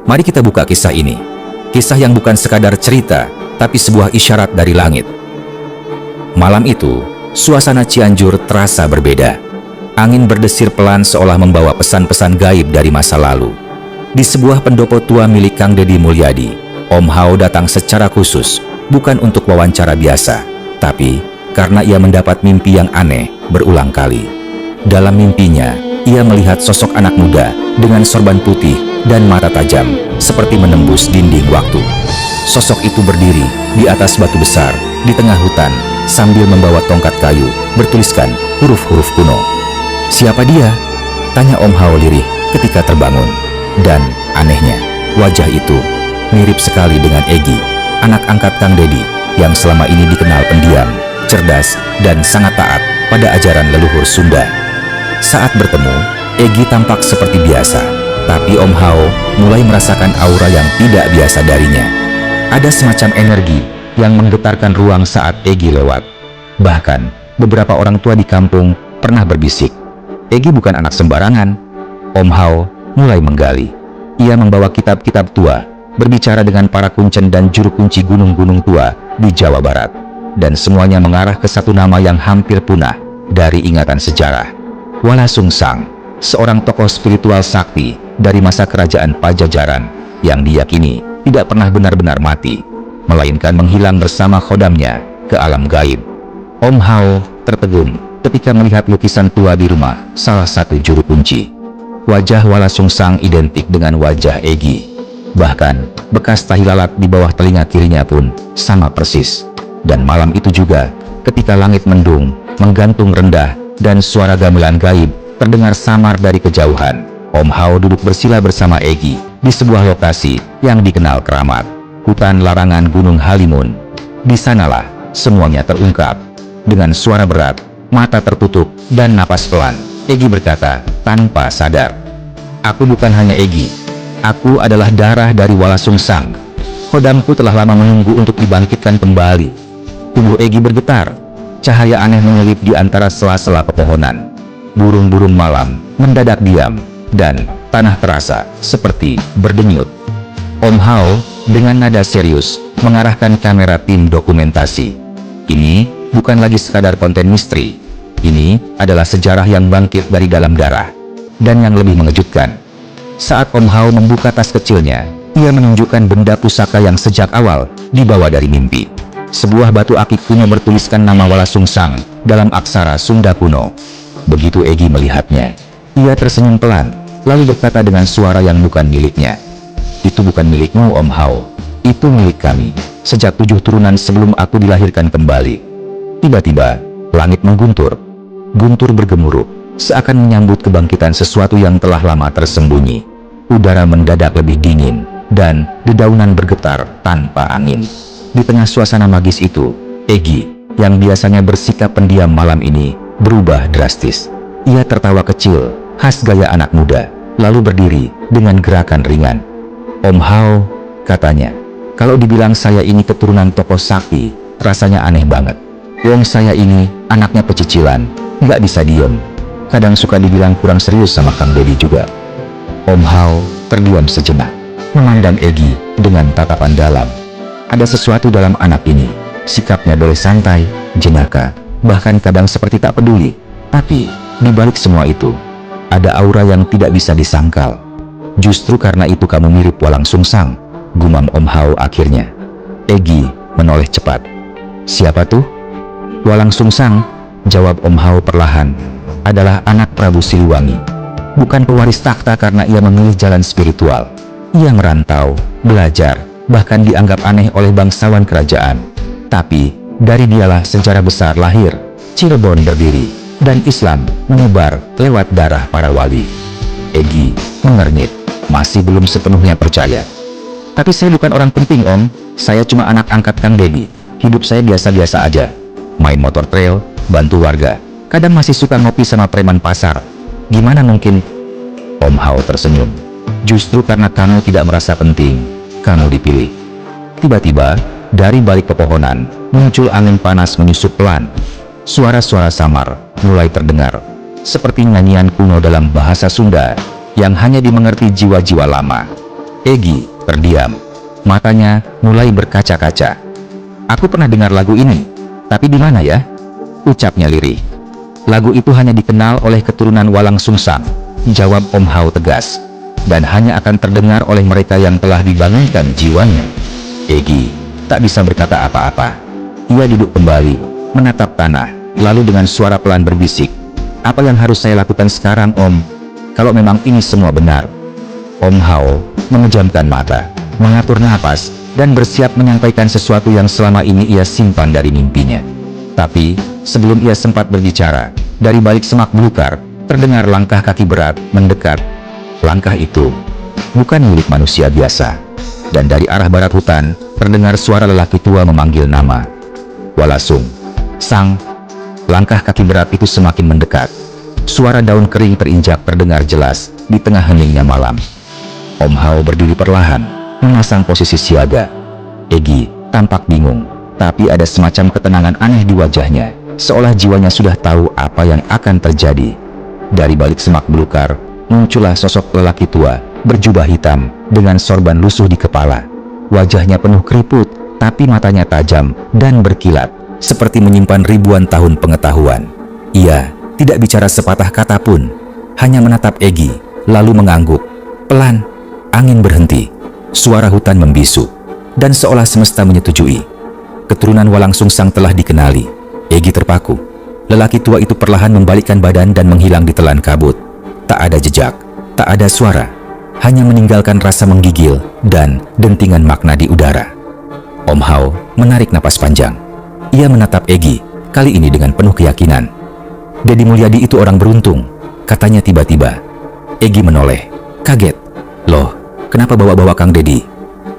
Mari kita buka kisah ini. Kisah yang bukan sekadar cerita, tapi sebuah isyarat dari langit. Malam itu, suasana Cianjur terasa berbeda. Angin berdesir pelan seolah membawa pesan-pesan gaib dari masa lalu. Di sebuah pendopo tua milik Kang Deddy Mulyadi, Om Hao datang secara khusus, bukan untuk wawancara biasa, tapi karena ia mendapat mimpi yang aneh berulang kali. Dalam mimpinya, ia melihat sosok anak muda dengan sorban putih dan mata tajam, seperti menembus dinding waktu. Sosok itu berdiri di atas batu besar, di tengah hutan, sambil membawa tongkat kayu, bertuliskan huruf-huruf kuno. "Siapa dia?" tanya Om Hao lirih ketika terbangun. Dan anehnya, wajah itu mirip sekali dengan Egy, anak angkat Kang Deddy, yang selama ini dikenal pendiam, cerdas, dan sangat taat pada ajaran leluhur Sunda. Saat bertemu, Egy tampak seperti biasa, tapi Om Hao mulai merasakan aura yang tidak biasa darinya. Ada semacam energi yang menggetarkan ruang saat Egy lewat. Bahkan, beberapa orang tua di kampung pernah berbisik, "Egy bukan anak sembarangan." Om Hao mulai menggali. Ia membawa kitab-kitab tua, berbicara dengan para kuncen dan juru kunci gunung-gunung tua di Jawa Barat. Dan semuanya mengarah ke satu nama yang hampir punah dari ingatan sejarah. Wala Sungsang, seorang tokoh spiritual sakti dari masa kerajaan Pajajaran yang diyakini tidak pernah benar-benar mati, melainkan menghilang bersama khodamnya ke alam gaib. Om Hao tertegun ketika melihat lukisan tua di rumah salah satu juru kunci. Wajah Wala Sungsang identik dengan wajah Egy. Bahkan, bekas tahi lalat di bawah telinga kirinya pun sama persis. Dan malam itu juga, ketika langit mendung, menggantung rendah, dan suara gamelan gaib terdengar samar dari kejauhan, Om Hao duduk bersila bersama Egy di sebuah lokasi yang dikenal keramat, hutan larangan Gunung Halimun. Di sanalah semuanya terungkap. Dengan suara berat, mata tertutup, dan napas pelan, Egy berkata tanpa sadar, "Aku bukan hanya Egy. Aku adalah darah dari Wala Sungsang. Khodamku telah lama menunggu untuk dibangkitkan kembali." Tubuh Egy bergetar. Cahaya aneh menyelip di antara sela-sela pepohonan. Burung-burung malam mendadak diam, dan tanah terasa seperti berdenyut. Om Hao dengan nada serius mengarahkan kamera tim dokumentasi. "Ini bukan lagi sekadar konten misteri. Ini adalah sejarah yang bangkit dari dalam darah." Dan yang lebih mengejutkan, saat Om Hao membuka tas kecilnya, ia menunjukkan benda pusaka yang sejak awal dibawa dari mimpi. Sebuah batu akik kuno bertuliskan nama Wala Sungsang dalam aksara Sunda kuno. Begitu Egy melihatnya, ia tersenyum pelan, lalu berkata dengan suara yang bukan miliknya, "Itu bukan milikmu, Om Hao. Itu milik kami, sejak 7 turunan sebelum aku dilahirkan kembali." Tiba-tiba, langit mengguntur. Guntur bergemuruh, seakan menyambut kebangkitan sesuatu yang telah lama tersembunyi. Udara mendadak lebih dingin, dan dedaunan bergetar tanpa angin. Di tengah suasana magis itu, Egy, yang biasanya bersikap pendiam malam ini, berubah drastis. Ia tertawa kecil, khas gaya anak muda, lalu berdiri dengan gerakan ringan. "Om Hao," katanya, "kalau dibilang saya ini keturunan tokoh sakti, rasanya aneh banget. Wong saya ini anaknya pecicilan, nggak bisa diem. Kadang suka dibilang kurang serius sama Kang Deddy juga." Om Hao terdiam sejenak, memandang Egy dengan tatapan dalam. Ada sesuatu dalam anak ini. Sikapnya boleh santai, jenaka, bahkan kadang seperti tak peduli. Tapi, di balik semua itu, ada aura yang tidak bisa disangkal. "Justru karena itu kamu mirip Walang Sungsang," gumam Om Hao akhirnya. Egy menoleh cepat. "Siapa tuh?" "Walang Sungsang," jawab Om Hao perlahan, "adalah anak Prabu Siliwangi. Bukan pewaris takhta karena ia memilih jalan spiritual. Ia merantau, belajar, bahkan dianggap aneh oleh bangsawan kerajaan. Tapi, dari dialah sejarah besar lahir, Cirebon berdiri, dan Islam menyebar lewat darah para wali." Egy mengernyit, masih belum sepenuhnya percaya. "Tapi saya bukan orang penting, Om. Saya cuma anak angkat Kang Deddy. Hidup saya biasa-biasa aja. Main motor trail, bantu warga. Kadang masih suka ngopi sama preman pasar. Gimana mungkin?" Om Hao tersenyum. "Justru karena kamu tidak merasa penting, kamu dipilih." Tiba-tiba, dari balik pepohonan, muncul angin panas menyusup pelan. Suara-suara samar mulai terdengar, seperti nyanyian kuno dalam bahasa Sunda, yang hanya dimengerti jiwa-jiwa lama. Egi terdiam. Matanya mulai berkaca-kaca. "Aku pernah dengar lagu ini, tapi di mana ya?" ucapnya lirih. "Lagu itu hanya dikenal oleh keturunan Walang Sungsang," jawab Om Hao tegas, "dan hanya akan terdengar oleh mereka yang telah dibangunkan jiwanya." Egi tak bisa berkata apa-apa. Ia duduk kembali, menatap tanah, lalu dengan suara pelan berbisik, "Apa yang harus saya lakukan sekarang, Om? Kalau memang ini semua benar?" Om Hao memejamkan mata, mengatur napas, dan bersiap menyampaikan sesuatu yang selama ini ia simpan dari mimpinya. Tapi, sebelum ia sempat berbicara, dari balik semak belukar, terdengar langkah kaki berat mendekat. Langkah itu bukan milik manusia biasa. Dan dari arah barat hutan, terdengar suara lelaki tua memanggil nama. "Walasung Sang." Langkah kaki berat itu semakin mendekat. Suara daun kering terinjak terdengar jelas di tengah heningnya malam. Om Hao berdiri perlahan, memasang posisi siaga. Egi tampak bingung, tapi ada semacam ketenangan aneh di wajahnya, seolah jiwanya sudah tahu apa yang akan terjadi. Dari balik semak belukar, muncullah sosok lelaki tua, berjubah hitam, dengan sorban lusuh di kepala. Wajahnya penuh keriput, tapi matanya tajam dan berkilat, seperti menyimpan ribuan tahun pengetahuan. Ia tidak bicara sepatah kata pun, hanya menatap Egi, lalu mengangguk. Pelan, angin berhenti, suara hutan membisu, dan seolah semesta menyetujui. Keturunan Walang Sungsang telah dikenali. Egi terpaku. Lelaki tua itu perlahan membalikkan badan dan menghilang di telan kabut. Tak ada jejak, tak ada suara, hanya meninggalkan rasa menggigil dan dentingan makna di udara. Om Hao menarik napas panjang. Ia menatap Egi, kali ini dengan penuh keyakinan. "Dedi Mulyadi itu orang beruntung," katanya tiba-tiba. Egi menoleh, kaget. "Loh, kenapa bawa-bawa Kang Dedi?"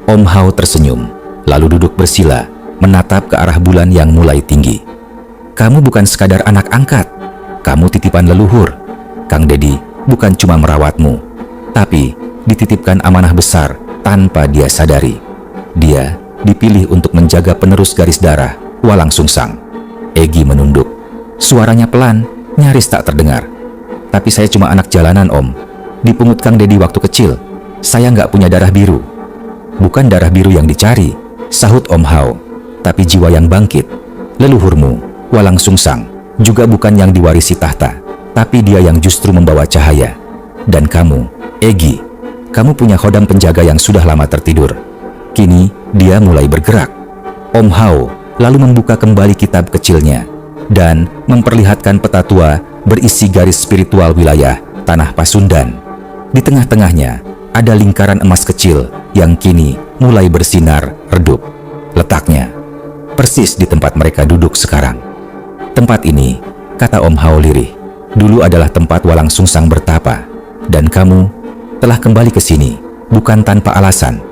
Om Hao tersenyum, lalu duduk bersila, menatap ke arah bulan yang mulai tinggi. "Kamu bukan sekadar anak angkat, kamu titipan leluhur. Kang Dedi bukan cuma merawatmu, tapi dititipkan amanah besar tanpa dia sadari. Dia dipilih untuk menjaga penerus garis darah Walang Sungsang." Egi menunduk. Suaranya pelan, nyaris tak terdengar. "Tapi saya cuma anak jalanan, Om. Dipungut Kang Dedi waktu kecil. Saya nggak punya darah biru." "Bukan darah biru yang dicari," sahut Om Hao, "tapi jiwa yang bangkit. Leluhurmu, Walang Sungsang, juga bukan yang diwarisi tahta, tapi dia yang justru membawa cahaya. Dan kamu, Egi, kamu punya khodam penjaga yang sudah lama tertidur. Kini, dia mulai bergerak." Om Hao lalu membuka kembali kitab kecilnya dan memperlihatkan peta tua berisi garis spiritual wilayah Tanah Pasundan. Di tengah-tengahnya ada lingkaran emas kecil yang kini mulai bersinar redup. Letaknya persis di tempat mereka duduk sekarang. "Tempat ini," kata Om Hao lirih, "dulu adalah tempat Walang Sungsang bertapa, dan kamu telah kembali ke sini bukan tanpa alasan."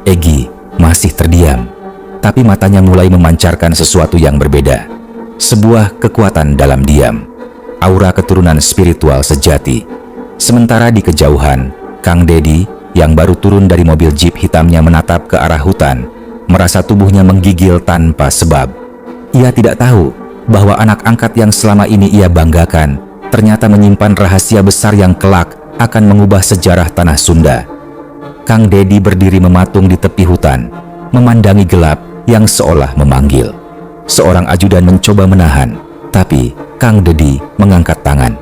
Egi masih terdiam, tapi matanya mulai memancarkan sesuatu yang berbeda. Sebuah kekuatan dalam diam, aura keturunan spiritual sejati. Sementara di kejauhan, Kang Dedi yang baru turun dari mobil jeep hitamnya menatap ke arah hutan, merasa tubuhnya menggigil tanpa sebab. Ia tidak tahu bahwa anak angkat yang selama ini ia banggakan ternyata menyimpan rahasia besar yang kelak akan mengubah sejarah tanah Sunda. Kang Dedi berdiri mematung di tepi hutan, memandangi gelap yang seolah memanggil. Seorang ajudan mencoba menahan, tapi Kang Dedi mengangkat tangan.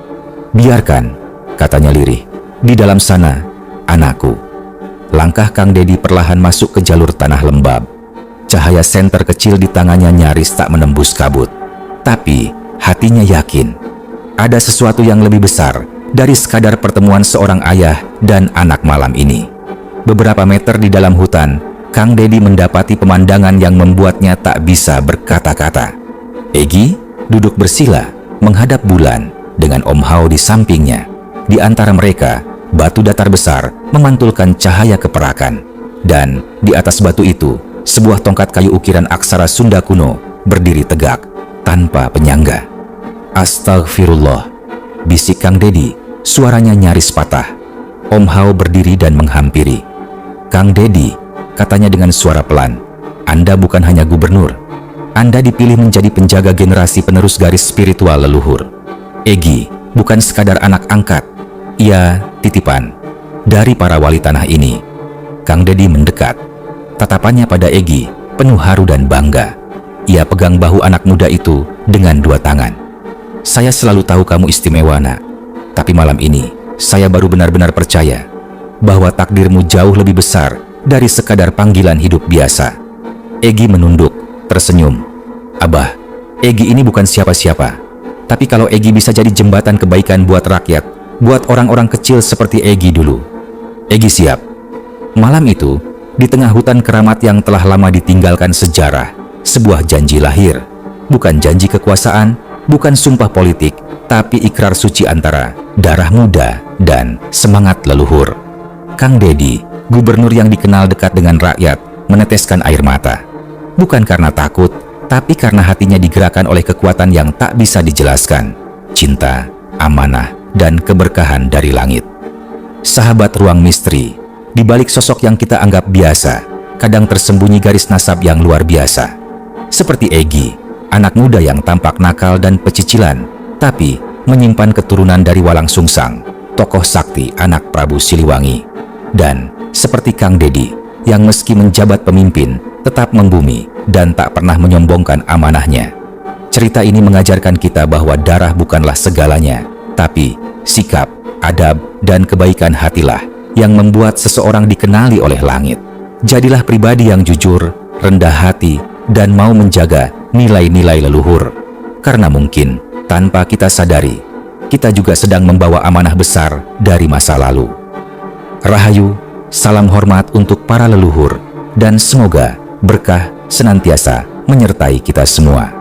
"Biarkan," katanya lirih. "Di dalam sana, anakku." Langkah Kang Dedi perlahan masuk ke jalur tanah lembab. Cahaya senter kecil di tangannya nyaris tak menembus kabut. Tapi hatinya yakin ada sesuatu yang lebih besar dari sekadar pertemuan seorang ayah dan anak malam ini. Beberapa meter di dalam hutan, Kang Dedi mendapati pemandangan yang membuatnya tak bisa berkata-kata. Egi duduk bersila menghadap bulan dengan Om Hao di sampingnya. Di antara mereka, batu datar besar memantulkan cahaya keperakan. Dan di atas batu itu, sebuah tongkat kayu ukiran aksara Sunda kuno berdiri tegak tanpa penyangga. "Astagfirullah," bisik Kang Dedi, suaranya nyaris patah. Om Hao berdiri dan menghampiri. "Kang Dedi," katanya dengan suara pelan, "Anda bukan hanya gubernur. Anda dipilih menjadi penjaga generasi penerus garis spiritual leluhur. Egi bukan sekadar anak angkat. Ia titipan dari para wali tanah ini." Kang Dedi mendekat. Tatapannya pada Egi penuh haru dan bangga. Ia pegang bahu anak muda itu dengan dua tangan. "Saya selalu tahu kamu istimewa, Nak. Tapi malam ini, saya baru benar-benar percaya bahwa takdirmu jauh lebih besar dari sekadar panggilan hidup biasa." Egi menunduk, tersenyum. "Abah, Egi ini bukan siapa-siapa. Tapi kalau Egi bisa jadi jembatan kebaikan buat rakyat, buat orang-orang kecil seperti Egi dulu, Egi siap." Malam itu, di tengah hutan keramat yang telah lama ditinggalkan sejarah, sebuah janji lahir. Bukan janji kekuasaan, bukan sumpah politik, tapi ikrar suci antara darah muda dan semangat leluhur. Kang Dedi, gubernur yang dikenal dekat dengan rakyat, meneteskan air mata. Bukan karena takut, tapi karena hatinya digerakkan oleh kekuatan yang tak bisa dijelaskan. Cinta, amanah, dan keberkahan dari langit. Sahabat ruang misteri, di balik sosok yang kita anggap biasa, kadang tersembunyi garis nasab yang luar biasa. Seperti Egi, anak muda yang tampak nakal dan pecicilan, tapi menyimpan keturunan dari Walang Sungsang, tokoh sakti anak Prabu Siliwangi. Dan seperti Kang Dedi, yang meski menjabat pemimpin, tetap membumi dan tak pernah menyombongkan amanahnya. Cerita ini mengajarkan kita bahwa darah bukanlah segalanya, tapi sikap, adab, dan kebaikan hatilah yang membuat seseorang dikenali oleh langit. Jadilah pribadi yang jujur, rendah hati, dan mau menjaga nilai-nilai leluhur. Karena mungkin, tanpa kita sadari, kita juga sedang membawa amanah besar dari masa lalu. Rahayu, salam hormat untuk para leluhur, dan semoga berkah senantiasa menyertai kita semua.